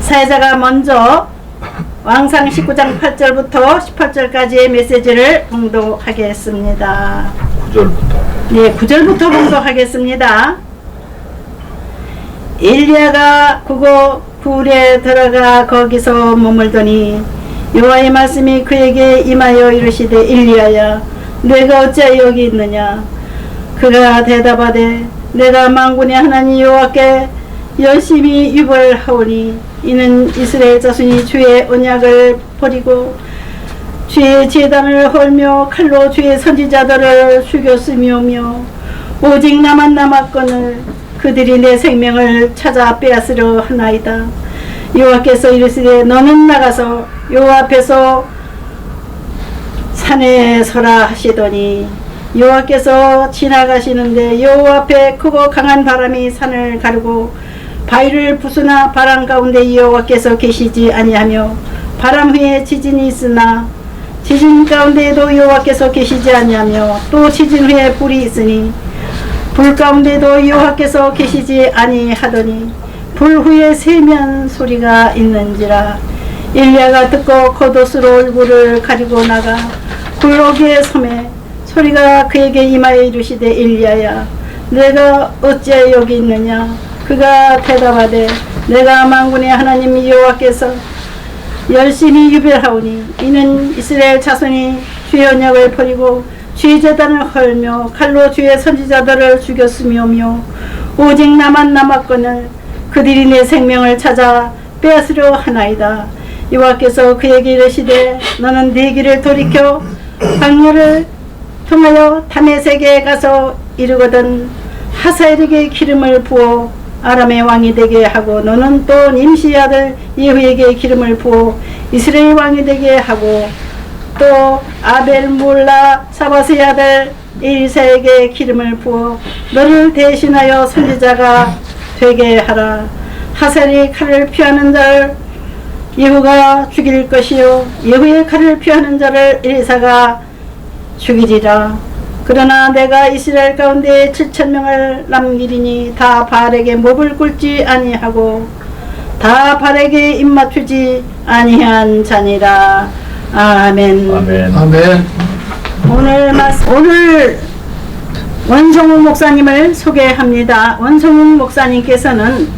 사회자가 먼저 왕상 19장 8절부터 18절까지의 메시지를 봉독하겠습니다. 9절부터. 네, 9절부터 봉독하겠습니다. 엘리야가 굴에 들어가 거기서 머물더니 여호와의 말씀이 그에게 임하여 이르시되 엘리야야 내가 어찌하여 여기 있느냐. 그가 대답하되 내가 만군의 하나님 여호와께 열심히 유벌하오니 이는 이스라엘 자손이 주의 언약을 버리고 주의 제단을 헐며 칼로 주의 선지자들을 죽였으며며 오직 나만 남았거늘 그들이 내 생명을 찾아 빼앗으려 하나이다. 여호와께서 이르시되 너는 나가서 여호와 앞에서 산에 서라 하시더니 여호와께서 지나가시는데 여호와 앞에 크고 강한 바람이 산을 가르고 바위를 부수나 바람 가운데 여호와께서 계시지 아니하며 바람 후에 지진이 있으나 지진 가운데에도 여호와께서 계시지 아니하며 또 지진 후에 불이 있으니 불 가운데도 여호와께서 계시지 아니하더니 불 후에 세면 소리가 있는지라. 엘리야가 듣고 겉옷으로 얼굴을 가리고 나가 굴욕의 섬에 소리가 그에게 임하여 이르시되 엘리야야 내가 어찌하여 여기 있느냐. 그가 대답하되 내가 만군의 하나님 여호와께서 열심히 유별하오니 이는 이스라엘 자손이 주의 언약을 버리고 주의 제단을 헐며 칼로 주의 선지자들을 죽였으며며 오직 나만 남았거늘 그들이 내 생명을 찾아 빼앗으려 하나이다. 여호와께서 그에게 이르시되 너는 네 길을 돌이켜 광야를 통하여 다메섹에 가서 이르거든 하사엘에게 기름을 부어 아람의 왕이 되게 하고 너는 또 님시의 아들 예후에게 기름을 부어 이스라엘 왕이 되게 하고 또 아벨몰라 사바스의 아들 엘리사에게 기름을 부어 너를 대신하여 선지자가 되게 하라. 하사엘이 칼을 피하는 자를 예후가 죽일 것이요 예후의 칼을 피하는 자를 엘리사가 죽이리라. 그러나 내가 이스라엘 가운데 7,000명을 남기리니 다 바알에게 몹을 꿇지 아니하고 다 바알에게 입맞추지 아니한 자니라. 아멘. 아멘. 아멘. 오늘 원성욱 목사님을 소개합니다. 원성욱 목사님께서는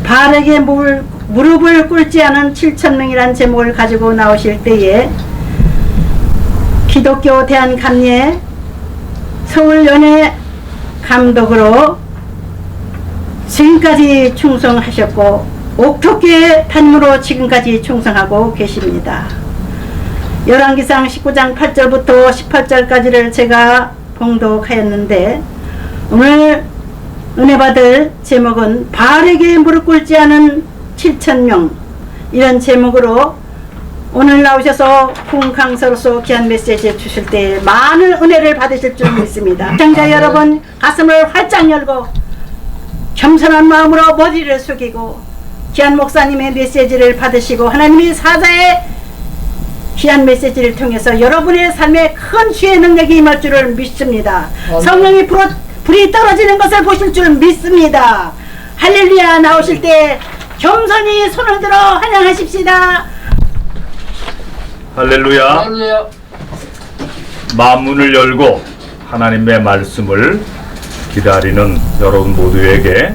바알에게 무릎을 꿇지 않은 7,000명이란 제목을 가지고 나오실 때에 기독교 대한감리회 서울연회 감독으로 지금까지 충성하셨고 옥토교회 담임으로 지금까지 충성하고 계십니다. 열왕기상 19장 8절부터 18절까지를 제가 봉독하였는데 오늘 은혜 받을 제목은 바알에게 무릎 꿇지 않은 7,000명 이런 제목으로 오늘 나오셔서 부흥강사로서 귀한 메시지 주실 때 많은 은혜를 받으실 줄 믿습니다. 시청자 여러분 가슴을 활짝 열고 겸손한 마음으로 머리를 숙이고 귀한 목사님의 메시지를 받으시고 하나님의 사자의 귀한 메시지를 통해서 여러분의 삶에 큰 주의 능력이 임할 줄을 믿습니다. 성령이 불이 떨어지는 것을 보실 줄 믿습니다. 할렐루야. 나오실 때 겸손히 손을 들어 환영하십시다. 할렐루야. 할렐루야. 마음문을 열고 하나님의 말씀을 기다리는 여러분 모두에게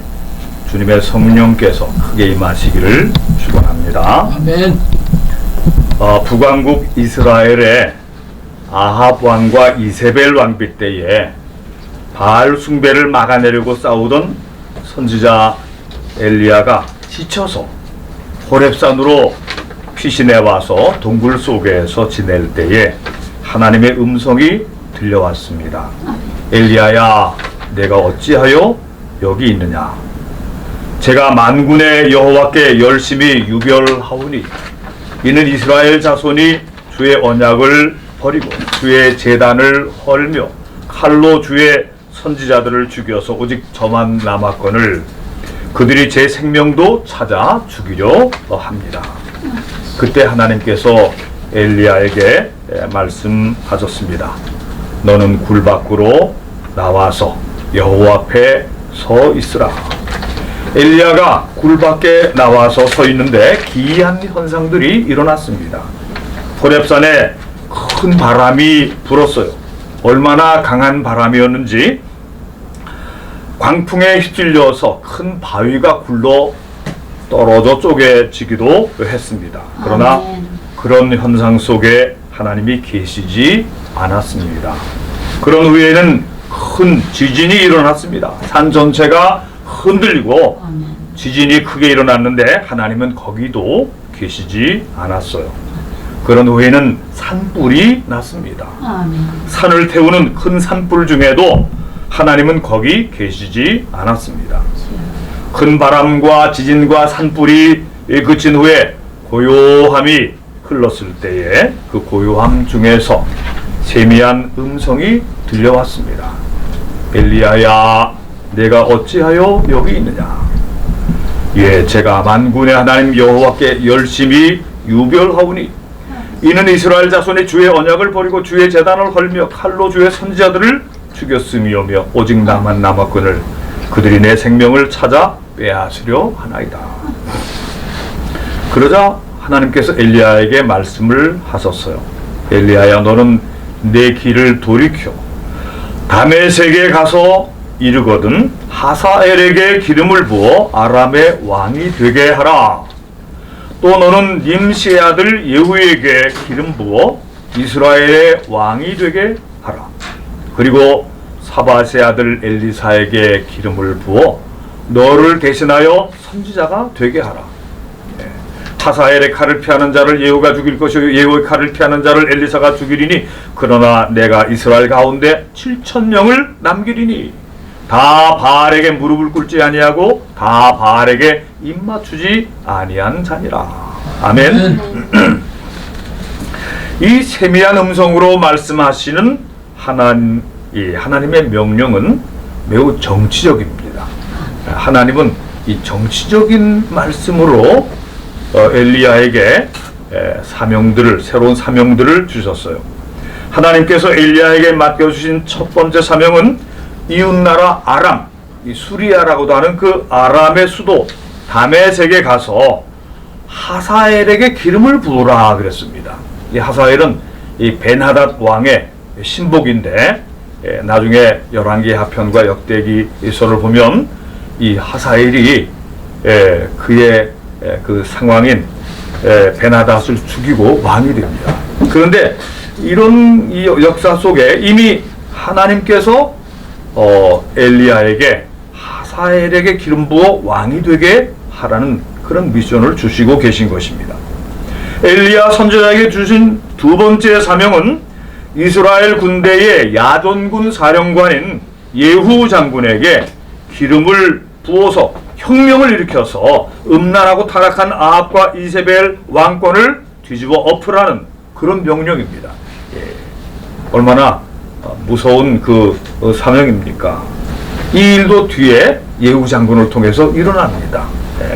주님의 성령께서 크게 임하시기를 축원합니다. 아멘. 북왕국 이스라엘의 아합 왕과 이세벨 왕비 때에 바알 숭배를 막아내려고 싸우던 선지자 엘리야가 지쳐서 호렙산으로 피신해 와서 동굴 속에서 지낼 때에 하나님의 음성이 들려왔습니다. 엘리야야 내가 어찌하여 여기 있느냐. 제가 만군의 여호와께 열심히 유별하오니 이는 이스라엘 자손이 주의 언약을 버리고 주의 제단을 헐며 칼로 주의 선지자들을 죽여서 오직 저만 남았거늘 그들이 제 생명도 찾아 죽이려 합니다. 그때 하나님께서 엘리야에게 말씀하셨습니다. 너는 굴 밖으로 나와서 여호와 앞에 서 있으라. 엘리야가 굴 밖에 나와서 서 있는데 기이한 현상들이 일어났습니다. 호렙산에 큰 바람이 불었어요. 얼마나 강한 바람이었는지 광풍에 휩쓸려서 큰 바위가 굴러 떨어져 쪼개지기도 했습니다. 그러나 아멘. 그런 현상 속에 하나님이 계시지 않았습니다. 그런 후에는 큰 지진이 일어났습니다. 산 전체가 흔들리고 아멘. 지진이 크게 일어났는데 하나님은 거기도 계시지 않았어요. 그런 후에는 산불이 났습니다. 아멘. 산을 태우는 큰 산불 중에도 하나님은 거기 계시지 않았습니다. 큰 바람과 지진과 산불이 그친 후에 고요함이 흘렀을 때에 그 고요함 중에서 세미한 음성이 들려왔습니다. 엘리야야, 내가 어찌하여 여기 있느냐? 예, 제가 만군의 하나님 여호와께 열심히 유별하오니 이는 이스라엘 자손이 주의 언약을 버리고 주의 제단을 헐며 칼로 주의 선지자들을 죽였음이오며 오직 나만 남았거늘 그들이 내 생명을 찾아 빼앗으려 하나이다. 그러자 하나님께서 엘리야에게 말씀을 하셨어요. 엘리야야, 너는 내 길을 돌이켜 다메섹에 가서 이르거든 하사엘에게 기름을 부어 아람의 왕이 되게 하라. 또 너는 님시의 아들 예후에게 기름 부어 이스라엘의 왕이 되게 하라. 그리고 사밧의 아들 엘리사에게 기름을 부어 너를 대신하여 선지자가 되게 하라. 하사엘의 칼을 피하는 자를 예후가 죽일 것이요 예후의 칼을 피하는 자를 엘리사가 죽이리니 그러나 내가 이스라엘 가운데 7,000명을 남기리니 다 바알에게 무릎을 꿇지 아니하고 다 바알에게 입맞추지 아니한 자니라. 아멘. 이 세미한 음성으로 말씀하시는 하나님의 명령은 매우 정치적입니다. 하나님은 이 정치적인 말씀으로 엘리야에게 새로운 사명들을 주셨어요. 하나님께서 엘리야에게 맡겨주신 첫 번째 사명은 이웃나라 아람, 이 수리아라고도 하는 그 아람의 수도 다메섹에 가서 하사엘에게 기름을 부으라 그랬습니다. 이 하사엘은 이 벤하닷 왕의 신복인데 나중에 열왕기 하편과 역대기서를 보면 이 하사엘이 그의 그 상황인 벤하닷을 죽이고 왕이 됩니다. 그런데 이런 이 역사 속에 이미 하나님께서 엘리야에게 하사엘에게 기름 부어 왕이 되게 하라는 그런 미션을 주시고 계신 것입니다. 엘리야 선지자에게 주신 두 번째 사명은 이스라엘 군대의 야전군 사령관인 예후 장군에게 기름을 부어서 혁명을 일으켜서 음란하고 타락한 아합과 이세벨 왕권을 뒤집어 엎으라는 그런 명령입니다. 얼마나 무서운 그 사명입니까? 이 일도 뒤에 예후 장군을 통해서 일어납니다.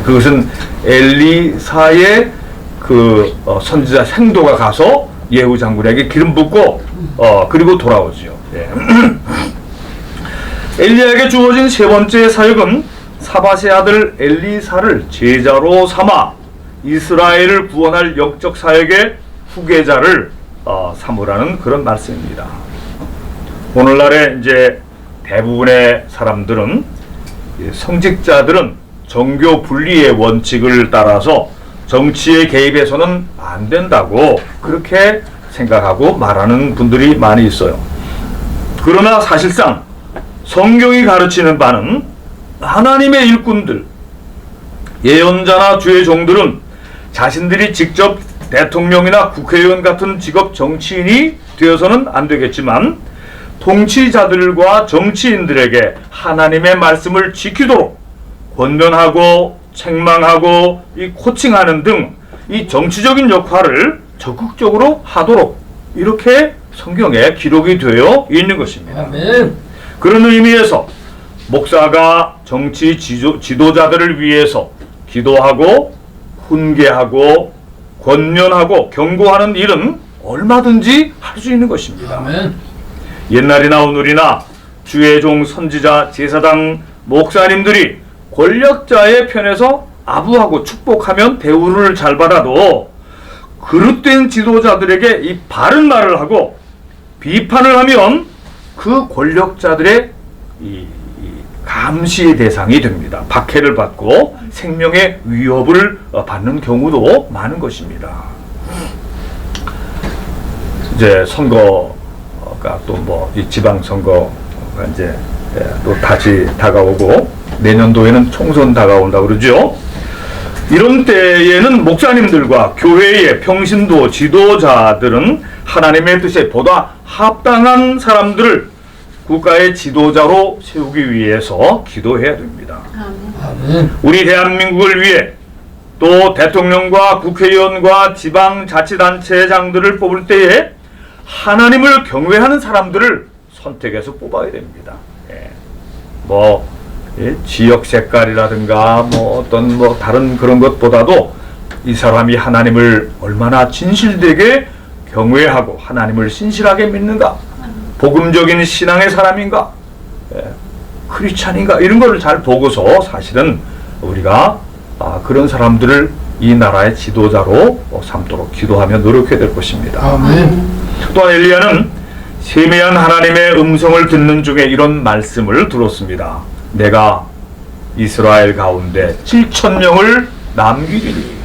그것은 엘리사의 그 선지자 생도가 가서 예후 장군에게 기름 붓고 그리고 돌아오죠. 엘리야에게 주어진 세 번째 사역은 사밧의 아들 엘리사를 제자로 삼아 이스라엘을 구원할 영적 사역의 후계자를 삼으라는 그런 말씀입니다. 오늘날에 이제 대부분의 사람들은 성직자들은 정교 분리의 원칙을 따라서 정치에 개입해서는 안 된다고 그렇게 생각하고 말하는 분들이 많이 있어요. 그러나 사실상 성경이 가르치는 바는 하나님의 일꾼들, 예언자나 주의 종들은 자신들이 직접 대통령이나 국회의원 같은 직업 정치인이 되어서는 안 되겠지만 통치자들과 정치인들에게 하나님의 말씀을 지키도록 권면하고 책망하고 이 코칭하는 등 이 정치적인 역할을 적극적으로 하도록 이렇게 성경에 기록이 되어 있는 것입니다. 아멘. 그런 의미에서 목사가 정치 지도자들을 위해서 기도하고 훈계하고 권면하고 경고하는 일은 얼마든지 할 수 있는 것입니다. 아멘. 옛날이나 오늘이나 주의 종 선지자 제사장 목사님들이 권력자의 편에서 아부하고 축복하면 대우를 잘 받아도 그릇된 지도자들에게 이 바른 말을 하고 비판을 하면 그 권력자들의 이 감시의 대상이 됩니다. 박해를 받고 생명의 위협을 받는 경우도 많은 것입니다. 이제 선거가 또 뭐 이 지방 선거가 이제 또 다시 다가오고 내년도에는 총선 다가온다 그러죠. 이런 때에는 목사님들과 교회의 평신도 지도자들은 하나님의 뜻에 보다 합당한 사람들을 국가의 지도자로 세우기 위해서 기도해야 됩니다. 아멘. 우리 대한민국을 위해 또 대통령과 국회의원과 지방자치단체장들을 뽑을 때에 하나님을 경외하는 사람들을 선택해서 뽑아야 됩니다. 지역 색깔이라든가 어떤 다른 그런 것보다도 이 사람이 하나님을 얼마나 진실되게 경외하고 하나님을 신실하게 믿는가, 복음적인 신앙의 사람인가, 크리스찬인가, 이런 거를 잘 보고서 사실은 우리가 그런 사람들을 이 나라의 지도자로 삼도록 기도하며 노력해야 될 것입니다. 아멘. 또한 엘리야는 세미한 하나님의 음성을 듣는 중에 이런 말씀을 들었습니다. 내가 이스라엘 가운데 7,000명을 남기리니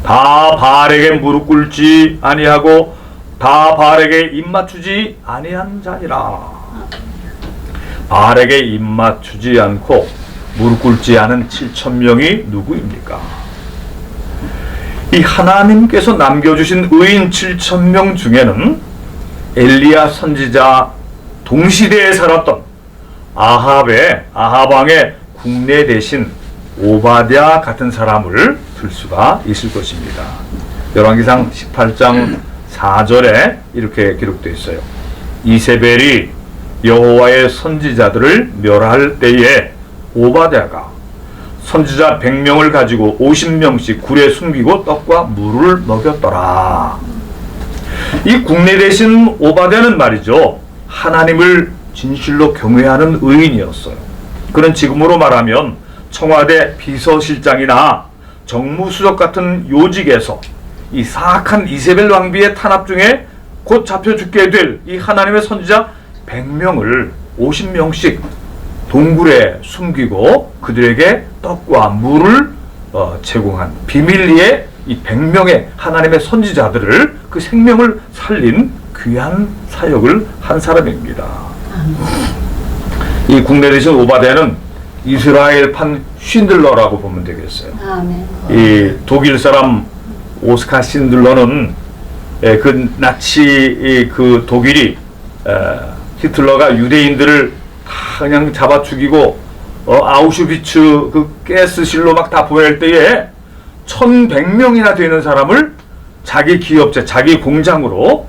다 바알에게 무릎 꿇지 아니하고 다 바알에게 입맞추지 아니한 자니라. 바알에게 입맞추지 않고 무릎 꿇지 않은 7,000명이 누구입니까? 이 하나님께서 남겨주신 의인 7,000명 중에는 엘리야 선지자 동시대에 살았던 아합왕의 국내 대신 오바댜 같은 사람을 들 수가 있을 것입니다. 열왕기상 18장 4절에 이렇게 기록되어 있어요. 이세벨이 여호와의 선지자들을 멸할 때에 오바댜가 선지자 100명을 가지고 50명씩 굴에 숨기고 떡과 물을 먹였더라. 이 국내 대신 오바댜는 말이죠, 하나님을 진실로 경외하는 의인이었어요. 그는 지금으로 말하면 청와대 비서실장이나 정무수석 같은 요직에서 이 사악한 이세벨 왕비의 탄압 중에 곧 잡혀 죽게 될 이 하나님의 선지자 100명을 50명씩 동굴에 숨기고 그들에게 떡과 물을 제공한 비밀리에 이 100명의 하나님의 선지자들을 그 생명을 살린 귀한 사역을 한 사람입니다. 이 국내 대신 오바댜는 이스라엘판 쉰들러라고 보면 되겠어요. 이 독일 사람 오스카 신들러는 그 나치 그 독일이 히틀러가 유대인들을 다 그냥 잡아 죽이고 아우슈비츠 그 가스실로 막 다 보낼 때에 1,100명이나 되는 사람을 자기 기업체, 자기 공장으로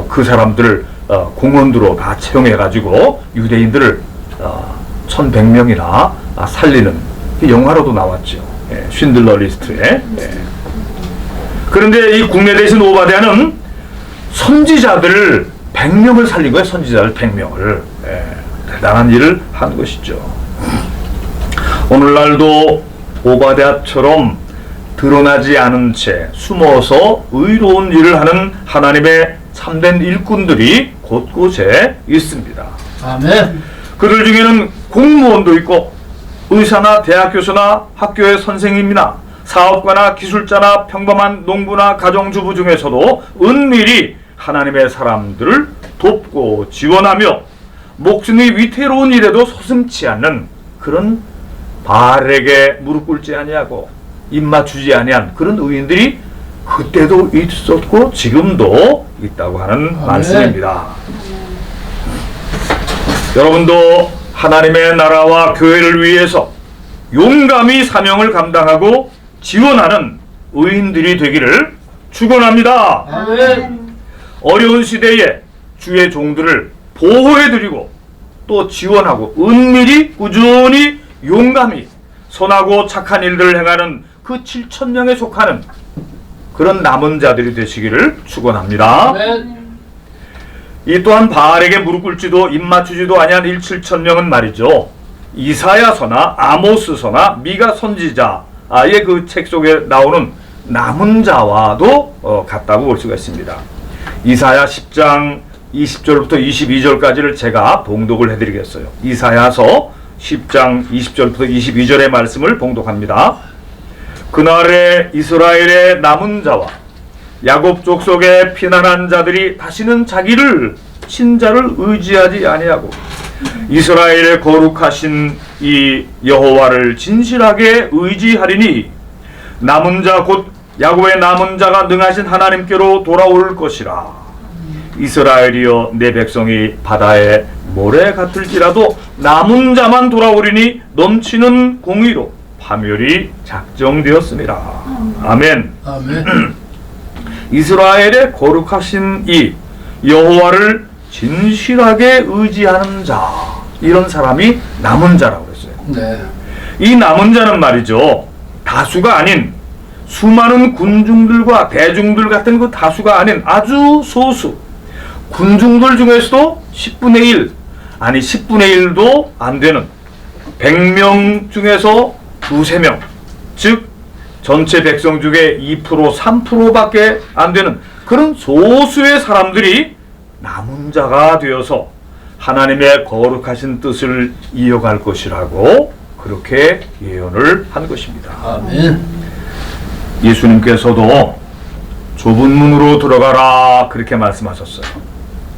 그 사람들을 공원으로 다 채용해가지고 유대인들을 1,100명이나 살리는 영화로도 나왔죠. 쉰들러 리스트에. 그런데 이 국내 대신 오바댜는 선지자들을 100명을 살린 거예요. 선지자를 100명을. 대단한 일을 한 것이죠. 오늘날도 오바댜처럼 드러나지 않은 채 숨어서 의로운 일을 하는 하나님의 참된 일꾼들이 곳곳에 있습니다. 아멘. 그들 중에는 공무원도 있고 의사나 대학 교수나 학교의 선생님이나 사업가나 기술자나 평범한 농부나 가정주부 중에서도 은밀히 하나님의 사람들을 돕고 지원하며 목숨이 위태로운 일에도 서슴지 않는 그런 바알에게 무릎 꿇지 아니하고 입맞추지 아니한 그런 의인들이 그때도 있었고 지금도 있다고 하는 말씀입니다. 여러분도 하나님의 나라와 교회를 위해서 용감히 사명을 감당하고 지원하는 의인들이 되기를 축원합니다. 아멘. 어려운 시대에 주의 종들을 보호해드리고 또 지원하고 은밀히 꾸준히 용감히 선하고 착한 일들을 행하는 그 7,000명에 속하는 그런 남은 자들이 되시기를 축원합니다. 아멘. 이 또한 바알에게 무릎 꿇지도 입맞추지도 아니한 7,000명은 말이죠, 이사야서나 아모스서나 미가 선지자의 그 책 속에 나오는 남은 자와도 같다고 볼 수가 있습니다. 이사야 10장 20절부터 22절까지를 제가 봉독을 해드리겠어요. 이사야서 10장 20절부터 22절의 말씀을 봉독합니다. 그날에 이스라엘의 남은 자와 야곱 족속의 피난한 자들이 다시는 자기를 친자를 의지하지 아니하고 이스라엘의 거룩하신 이 여호와를 진실하게 의지하리니 남은 자 곧 야곱의 남은 자가 능하신 하나님께로 돌아올 것이라. 이스라엘이여 내 백성이 바다의 모래 같을지라도 남은 자만 돌아오리니 넘치는 공의로 파멸이 작정되었습니다. 아멘. 아멘. 이스라엘의 거룩하신 이 여호와를 진실하게 의지하는 자, 이런 사람이 남은 자라고 했어요. 네. 이 남은 자는 말이죠, 다수가 아닌 수많은 군중들과 대중들 같은 그 다수가 아닌 아주 소수 군중들 중에서도 10분의 1 아니 10분의 1도 안 되는 100명 중에서 두세 명, 즉 전체 백성 중에 2% 3%밖에 안 되는 그런 소수의 사람들이 남은 자가 되어서 하나님의 거룩하신 뜻을 이어갈 것이라고 그렇게 예언을 한 것입니다. 아멘. 예수님께서도 좁은 문으로 들어가라 그렇게 말씀하셨어요.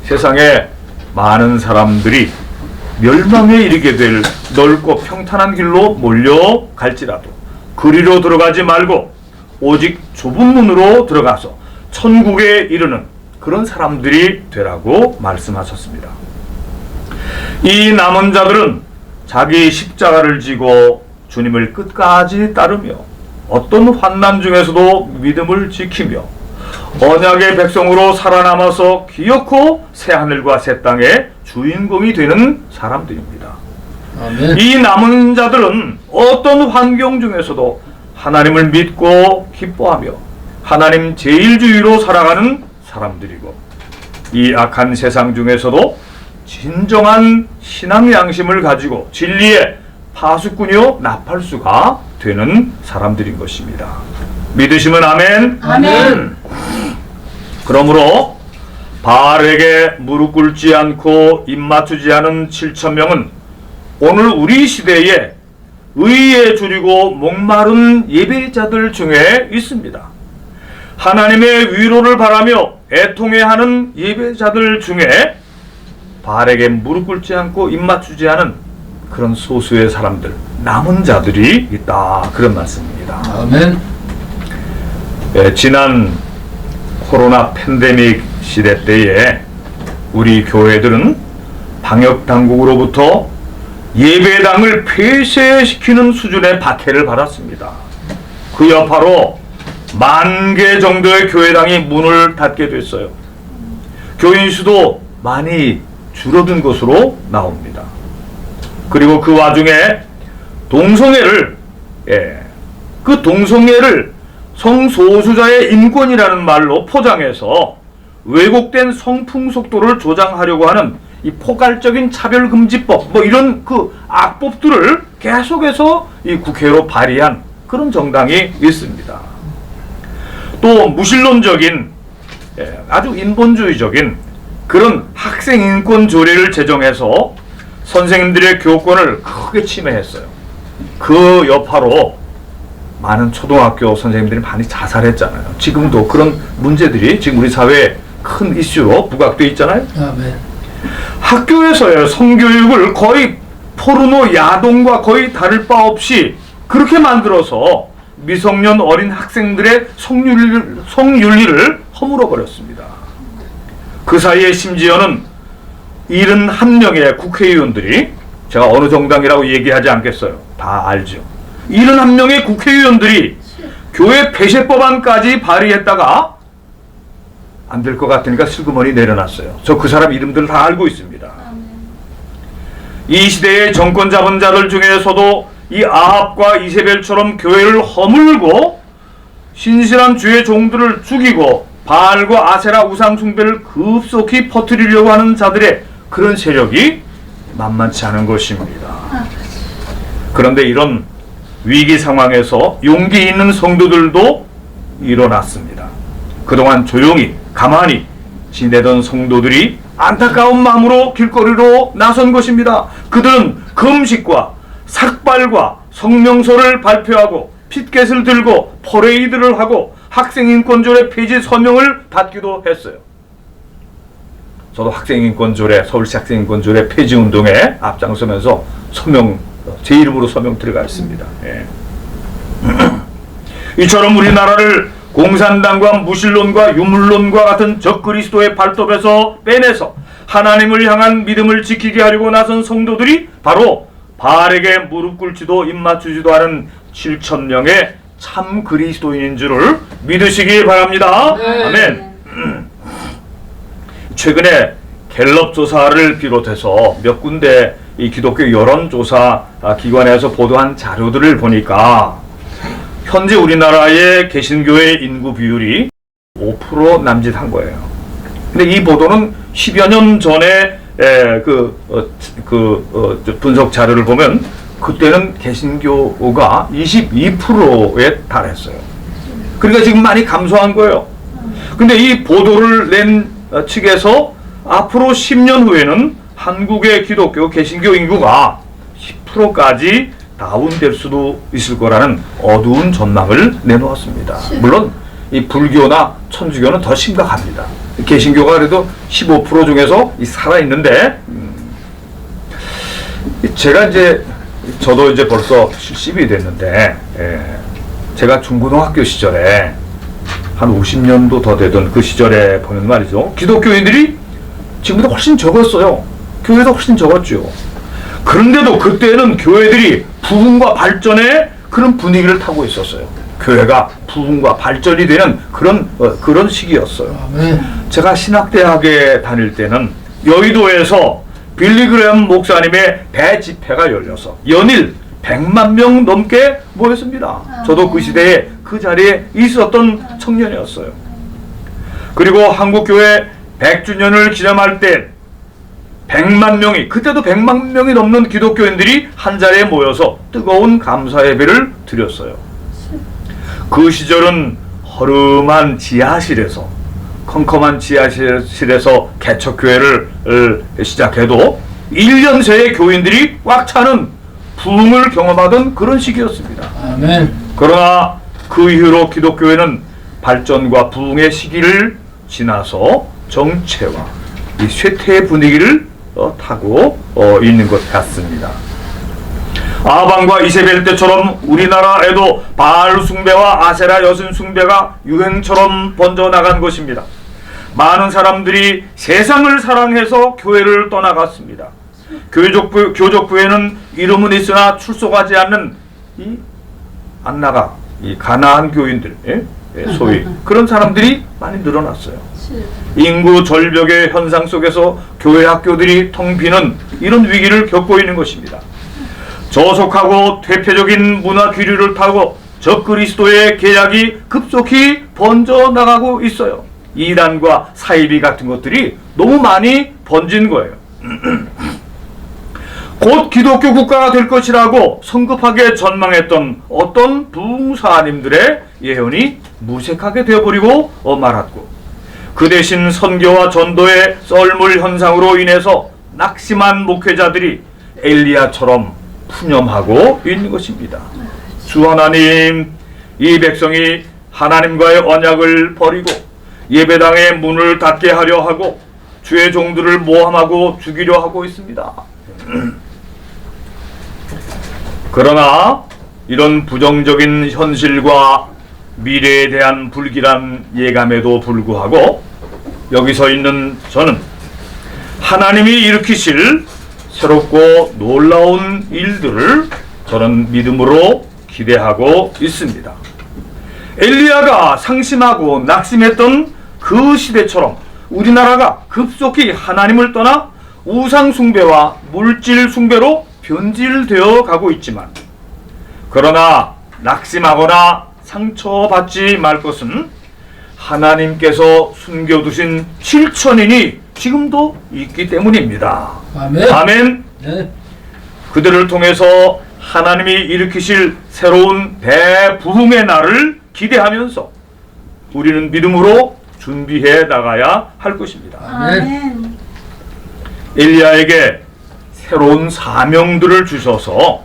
세상에 많은 사람들이 멸망에 이르게 될 넓고 평탄한 길로 몰려갈지라도 그리로 들어가지 말고 오직 좁은 문으로 들어가서 천국에 이르는 그런 사람들이 되라고 말씀하셨습니다. 이 남은 자들은 자기 십자가를 지고 주님을 끝까지 따르며 어떤 환난 중에서도 믿음을 지키며 언약의 백성으로 살아남아서 기어코 새하늘과 새 땅의 주인공이 되는 사람들입니다. 아멘. 이 남은 자들은 어떤 환경 중에서도 하나님을 믿고 기뻐하며 하나님 제일주의로 살아가는 사람들이고 이 악한 세상 중에서도 진정한 신앙 양심을 가지고 진리의 파수꾼이요 나팔수가 되는 사람들인 것입니다. 믿으시면 아멘. 아멘. 그러므로 바알에게 무릎 꿇지 않고 입 맞추지 않은 7,000명은 오늘 우리 시대에 의에 줄이고 목마른 예배자들 중에 있습니다. 하나님의 위로를 바라며 애통해하는 예배자들 중에 바알에게 무릎 꿇지 않고 입 맞추지 않은 그런 소수의 사람들, 남은 자들이 있다, 그런 말씀입니다. 아멘. 지난 코로나 팬데믹 시대 때에 우리 교회들은 방역 당국으로부터 예배당을 폐쇄시키는 수준의 박해를 받았습니다. 그 여파로 10,000개 정도의 교회당이 문을 닫게 됐어요. 교인 수도 많이 줄어든 것으로 나옵니다. 그리고 그 와중에 동성애를 그 동성애를 성소수자의 인권이라는 말로 포장해서 왜곡된 성풍속도를 조장하려고 하는 이 포괄적인 차별금지법, 뭐 이런 그 악법들을 계속해서 이 국회로 발의한 그런 정당이 있습니다. 또 무신론적인 아주 인본주의적인 그런 학생 인권 조례를 제정해서 선생님들의 교권을 크게 침해했어요. 그 여파로 많은 초등학교 선생님들이 많이 자살했잖아요. 지금도 그런 문제들이 지금 우리 사회에 큰 이슈로 부각되어 있잖아요. 아멘. 학교에서의 성교육을 거의 포르노 야동과 거의 다를 바 없이 그렇게 만들어서 미성년 어린 학생들의 성윤리를 허물어버렸습니다. 그 사이에 심지어는 71명의 국회의원들이, 제가 어느 정당이라고 얘기하지 않겠어요. 다 알죠. 71명의 국회의원들이 교회 폐쇄법안까지 발의했다가 안 될 것 같으니까 슬그머니 내려놨어요. 저 그 사람 이름들 다 알고 있습니다. 이 시대의 정권 잡은 자들 중에서도 이 아합과 이세벨처럼 교회를 허물고 신실한 주의 종들을 죽이고 바알과 아세라 우상 숭배를 급속히 퍼뜨리려고 하는 자들의 그런 세력이 만만치 않은 것입니다. 그런데 이런 위기 상황에서 용기 있는 성도들도 일어났습니다. 그동안 조용히 가만히 지내던 성도들이 안타까운 마음으로 길거리로 나선 것입니다. 그들은 금식과 삭발과 성명서를 발표하고 피켓을 들고 퍼레이드를 하고 학생인권조례 폐지 서명을 받기도 했어요. 저도 학생인권조례, 서울시 학생인권조례 폐지 운동에 앞장서면서 제 이름으로 서명 들어가 있습니다. 예. 이처럼 우리나라를 공산당과 무신론과 유물론과 같은 적그리스도의 발톱에서 빼내서 하나님을 향한 믿음을 지키게 하려고 나선 성도들이 바로 바알에게 무릎 꿇지도 입 맞추지도 않은 7,000명의 참 그리스도인인 줄을 믿으시기 바랍니다. 네. 아멘. 최근에 갤럽 조사를 비롯해서 몇 군데 이 기독교 여론조사 기관에서 보도한 자료들을 보니까 현재 우리나라의 개신교의 인구 비율이 5% 남짓한 거예요. 근데 이 보도는 10여 년 전에 분석 자료를 보면 그때는 개신교가 22%에 달했어요. 그러니까 지금 많이 감소한 거예요. 근데 이 보도를 낸 측에서 앞으로 10년 후에는 한국의 기독교 개신교 인구가 10%까지 다운될 수도 있을 거라는 어두운 전망을 내놓았습니다. 물론 이 불교나 천주교는 더 심각합니다. 개신교가 그래도 15% 중에서 살아있는데 저도 이제 벌써 70이 됐는데 제가 중고등학교 시절에 한 50년도 더 되던 그 시절에 보면 말이죠. 기독교인들이 지금보다 훨씬 적었어요. 교회도 훨씬 적었죠. 그런데도 그때는 교회들이 부흥과 발전의 그런 분위기를 타고 있었어요. 교회가 부흥과 발전이 되는 그런 시기였어요. 아멘. 제가 신학대학에 다닐 때는 여의도에서 빌리그램 목사님의 대집회가 열려서 연일 100만 명 넘게 모였습니다. 저도 그 시대에 그 자리에 있었던 청년이었어요. 그리고 한국교회 100주년을 기념할 때 100만 명이, 그때도 100만 명이 넘는 기독교인들이 한 자리에 모여서 뜨거운 감사 예배를 드렸어요. 그 시절은 허름한 지하실에서, 컴컴한 지하실에서 개척교회를 시작해도 1년 새에 교인들이 꽉 차는 부흥을 경험하던 그런 시기였습니다. 아멘. 그러나 그 이후로 기독교회는 발전과 부흥의 시기를 지나서 정체와 이 쇠퇴의 분위기를 타고 있는 것 같습니다. 아방과 이세벨 때처럼 우리나라에도 바알 숭배와 아세라 여신 숭배가 유행처럼 번져나간 것입니다. 많은 사람들이 세상을 사랑해서 교회를 떠나갔습니다. 교족부에는 이름은 있으나 출석하지 않는 이 가나안 교인들, 소위 그런 사람들이 많이 늘어났어요. 인구 절벽의 현상 속에서 교회 학교들이 텅 비는 이런 위기를 겪고 있는 것입니다. 저속하고 퇴폐적인 문화 기류를 타고 적그리스도의 계략이 급속히 번져나가고 있어요. 이단과 사이비 같은 것들이 너무 많이 번진 거예요. 곧 기독교 국가가 될 것이라고 성급하게 전망했던 어떤 부흥사님들의 예언이 무색하게 되어버리고 말았고, 그 대신 선교와 전도의 썰물 현상으로 인해서 낙심한 목회자들이 엘리야처럼 푸념하고 있는 것입니다. 주 하나님, 이 백성이 하나님과의 언약을 버리고 예배당의 문을 닫게 하려 하고 주의 종들을 모함하고 죽이려 하고 있습니다. 그러나 이런 부정적인 현실과 미래에 대한 불길한 예감에도 불구하고 여기 서 있는 저는 하나님이 일으키실 새롭고 놀라운 일들을 저는 믿음으로 기대하고 있습니다. 엘리야가 상심하고 낙심했던 그 시대처럼 우리나라가 급속히 하나님을 떠나 우상 숭배와 물질 숭배로 변질되어 가고 있지만, 그러나 낙심하거나 상처받지 말 것은 하나님께서 숨겨두신 7천인이 지금도 있기 때문입니다. 아멘. 아멘. 네. 그들을 통해서 하나님이 일으키실 새로운 대부흥의 날을 기대하면서 우리는 믿음으로 준비해 나가야 할 것입니다. 아멘. 엘리야에게 새로운 사명들을 주셔서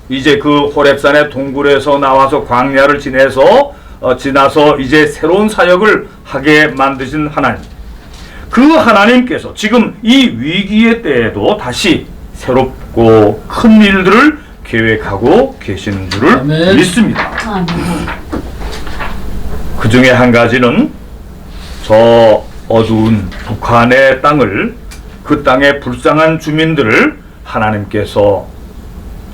이제 그 호렙산의 동굴에서 나와서 광야를 지나서 이제 새로운 사역을 하게 만드신 하나님. 그 하나님께서 지금 이 위기의 때에도 다시 새롭고 큰 일들을 계획하고 계시는 줄을 아멘. 믿습니다. 아멘. 그 중에 한 가지는 저 어두운 북한의 땅을, 그 땅의 불쌍한 주민들을 하나님께서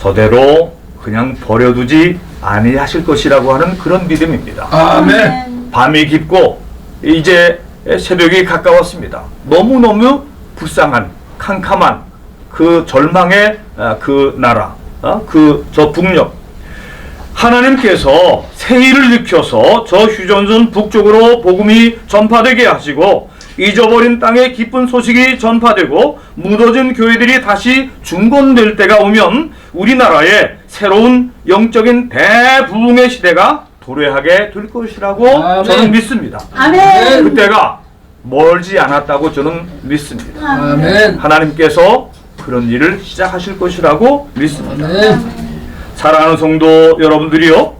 저대로 그냥 버려두지 아니하실 것이라고 하는 그런 믿음입니다. 아멘. 밤이 깊고 이제 새벽이 가까웠습니다. 너무너무 불쌍한 캄캄한 그 절망의 그 나라, 저 북녘, 하나님께서 새해를 일으켜서 저 휴전선 북쪽으로 복음이 전파되게 하시고 잊어버린 땅에 기쁜 소식이 전파되고 무너진 교회들이 다시 중건될 때가 오면 우리나라에 새로운 영적인 대부흥의 시대가 도래하게 될 것이라고 아멘. 저는 믿습니다. 아멘. 그때가 멀지 않았다고 저는 믿습니다. 아멘. 하나님께서 그런 일을 시작하실 것이라고 믿습니다. 아멘. 사랑하는 성도 여러분들이요,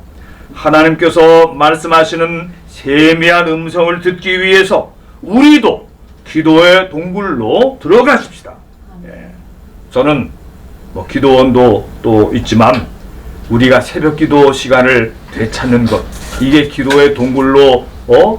하나님께서 말씀하시는 세미한 음성을 듣기 위해서 우리도 기도의 동굴로 들어가십시다. 예. 저는 기도원도 또 있지만 우리가 새벽 기도 시간을 되찾는 것, 이게 기도의 동굴로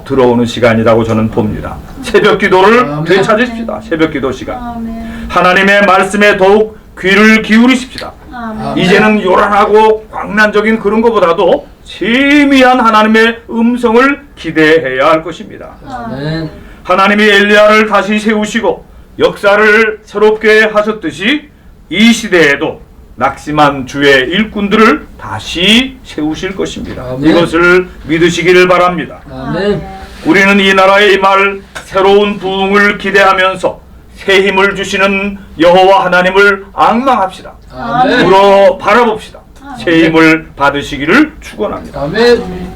들어오는 시간이라고 저는 봅니다. 새벽 기도를 아멘. 되찾으십시다. 새벽 기도 시간. 아멘. 하나님의 말씀에 더욱 귀를 기울이십시다. 아멘. 이제는 요란하고 광란적인 그런 것보다도 세미한 하나님의 음성을 기대해야 할 것입니다. 아멘. 하나님이 엘리야를 다시 세우시고 역사를 새롭게 하셨듯이 이 시대에도 낙심한 주의 일꾼들을 다시 세우실 것입니다. 아멘. 이것을 믿으시기를 바랍니다. 아멘. 우리는 이 나라에 임할 새로운 부흥을 기대하면서 새 힘을 주시는 여호와 하나님을 앙망합시다. 아멘. 물어 바라봅시다. 새 힘을 받으시기를 축원합니다. 아멘.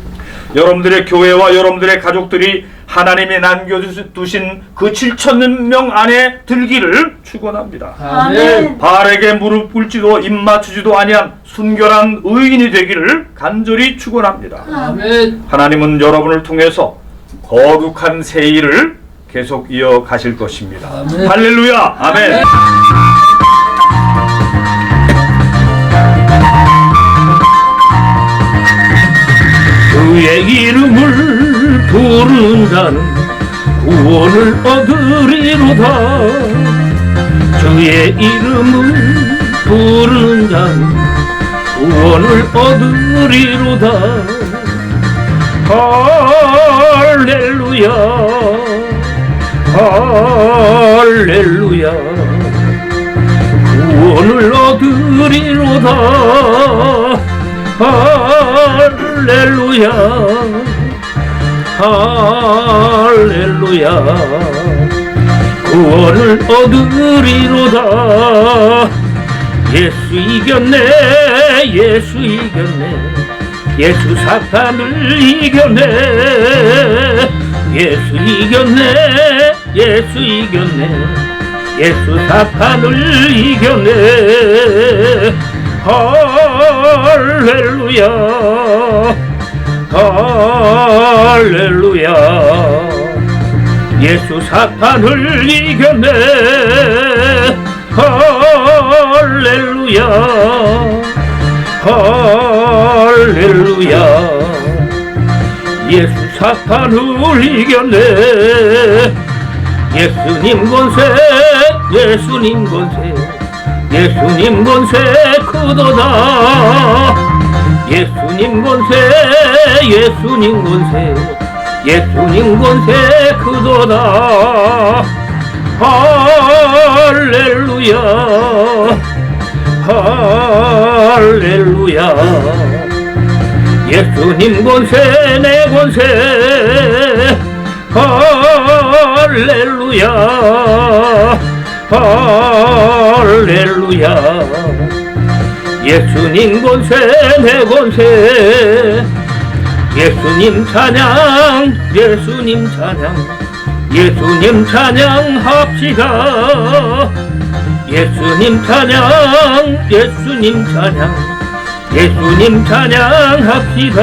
여러분들의 교회와 여러분들의 가족들이 하나님이 남겨두신 그 7,000명 안에 들기를 축원합니다. 아멘. 바알에게 무릎 꿇지도 입 맞추지도 아니한 순결한 의인이 되기를 간절히 축원합니다. 아멘. 하나님은 여러분을 통해서 거룩한 새 일을 계속 이어가실 것입니다. 아멘. 할렐루야. 아멘. 그의 이름을 부르는 자는 구원을 얻으리로다. 주의 이름을 부르는 자는 구원을 얻으리로다. 할렐루야, 할렐루야. 구원을 얻으리로다. 할렐루야, 할렐루야. 구원을 얻으리로다. 예수 이겼네, 예수 이겼네. 예수 사탄을 이겼네. 예수 이겼네, 예수 이겼네. 예수 사탄을 이겼네. 할렐루야, 할렐루야. 예수 사탄을 이겼네. 할렐루야, 할렐루야. 예수 사탄을 이겼네. 예수님 권세, 예수님 권세. 예수님 권세 크도다. 예수님 권세, 예수님 권세. 예수님 권세 크도다. 할렐루야, 할렐루야. 예수님 권세, 내 권세. 할렐루야, 할렐루야. 예수님 권세 내 권세 예수님 찬양 예수님 찬양 예수님 찬양합시다 예수님 찬양 예수님 찬양 예수님 찬양합시다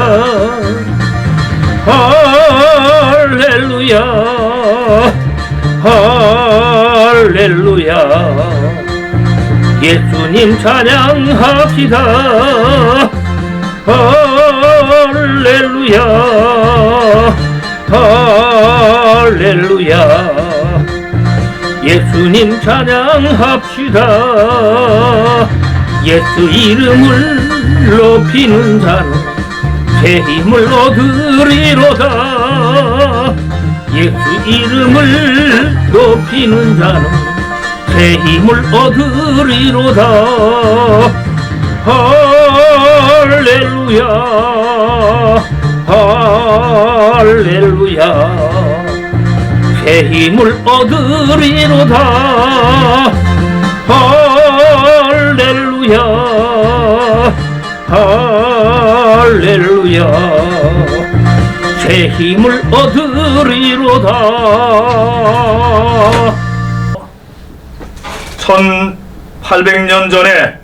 할렐루야 할렐루야 예수님 찬양합시다 할렐루야 할렐루야 예수님 찬양합시다 예수 이름을 높이는 자는 새 힘을 얻으리로다 예수 이름을 높이는 자는 새 힘을 얻으리로다 할렐루야 할렐루야 새 힘을 얻으리로다 할렐루야 할렐루야 새 힘을 얻으리로다 1800년 전에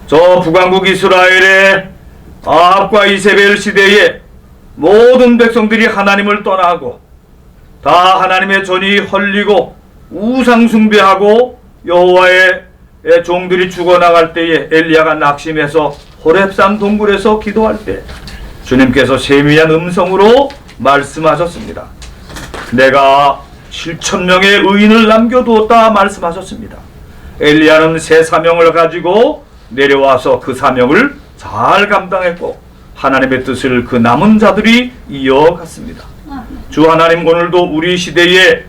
저 북왕국 이스라엘의 아합과 이세벨 시대에 모든 백성들이 하나님을 떠나고 다 하나님의 전이 헐리고 우상 숭배하고 여호와의 종들이 죽어나갈 때에 엘리야가 낙심해서 호렙산 동굴에서 기도할 때 주님께서 세미한 음성으로 말씀하셨습니다. 내가 7,000명의 의인을 남겨두었다 말씀하셨습니다. 엘리야는 새 사명을 가지고 내려와서 그 사명을 잘 감당했고 하나님의 뜻을 그 남은 자들이 이어갔습니다. 주 하나님 오늘도 우리 시대에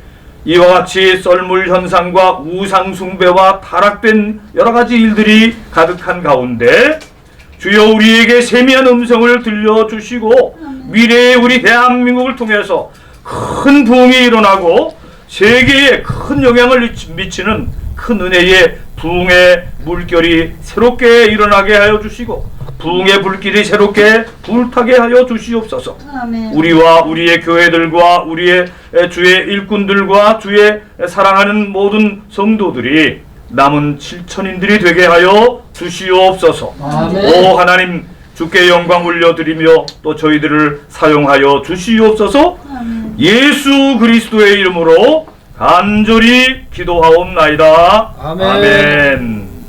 이와 같이 썰물 현상과 우상 숭배와 타락된 여러 가지 일들이 가득한 가운데 주여 우리에게 세미한 음성을 들려주시고 미래의 우리 대한민국을 통해서 큰 부흥이 일어나고 세계에 큰 영향을 미치는 큰 은혜의 부흥의 물결이 새롭게 일어나게 하여 주시고 부흥의 불길이 새롭게 불타게 하여 주시옵소서. 아멘. 우리와 우리의 교회들과 우리의 주의 일꾼들과 주의 사랑하는 모든 성도들이 남은 7천인들이 되게 하여 주시옵소서. 아멘. 오 하나님 주께 영광 올려드리며 또 저희들을 사용하여 주시옵소서. 아멘. 예수 그리스도의 이름으로 간절히 기도하옵나이다. 아멘. 아멘.